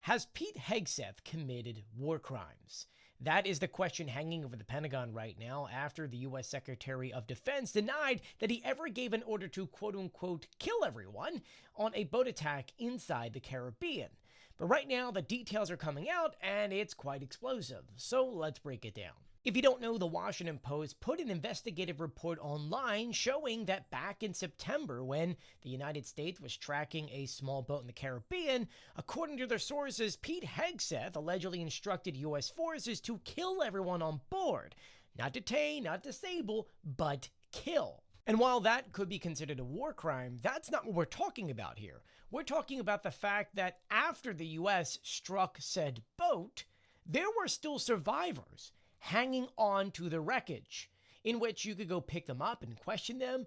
Has Pete Hegseth committed war crimes? That is the question hanging over the Pentagon right now after the U.S. Secretary of Defense denied that he ever gave an order to quote-unquote kill everyone on a boat attack inside the Caribbean. But right now, the details are coming out and it's quite explosive, so let's break it down. If you don't know, the Washington Post put an investigative report online showing that back in September, when the United States was tracking a small boat in the Caribbean, according to their sources, Pete Hegseth allegedly instructed U.S. forces to kill everyone on board. Not detain, not disable, but kill. And while that could be considered a war crime, that's not what we're talking about here. We're talking about the fact that after the U.S. struck said boat, there were still survivors hanging on to the wreckage, in which you could go pick them up and question them.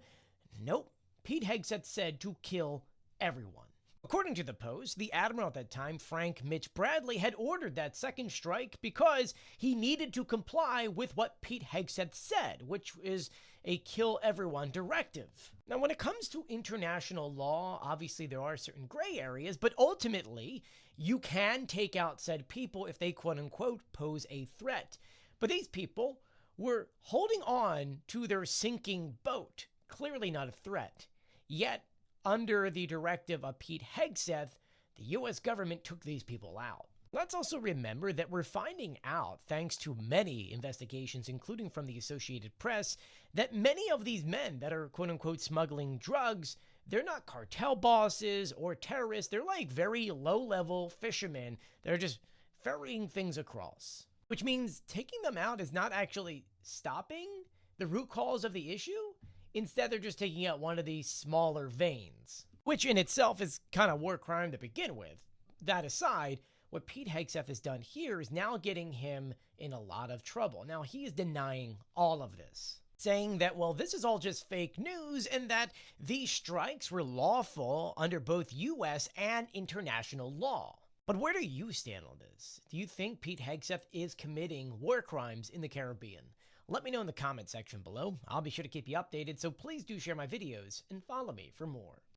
Nope. Pete Hegseth said to kill everyone. According to the Post, the admiral at that time, Frank Mitch Bradley, had ordered that second strike because he needed to comply with what Pete Hegseth said, which is a kill everyone directive. Now, when it comes to international law, obviously there are certain gray areas, but ultimately, you can take out said people if they quote-unquote pose a threat. But these people were holding on to their sinking boat, clearly not a threat. Yet, under the directive of Pete Hegseth, the U.S. government took these people out. Let's also remember that we're finding out, thanks to many investigations, including from the Associated Press, that many of these men that are quote-unquote smuggling drugs, they're not cartel bosses or terrorists. They're like very low-level fishermen that are just ferrying things across. Which means taking them out is not actually stopping the root cause of the issue. Instead, they're just taking out one of these smaller veins, which in itself is kind of war crime to begin with. That aside, what Pete Hegseth has done here is now getting him in a lot of trouble. Now, he is denying all of this, saying that, well, this is all just fake news and that these strikes were lawful under both U.S. and international law. But where do you stand on this? Do you think Pete Hegseth is committing war crimes in the Caribbean? Let me know in the comment section below. I'll be sure to keep you updated, so please do share my videos and follow me for more.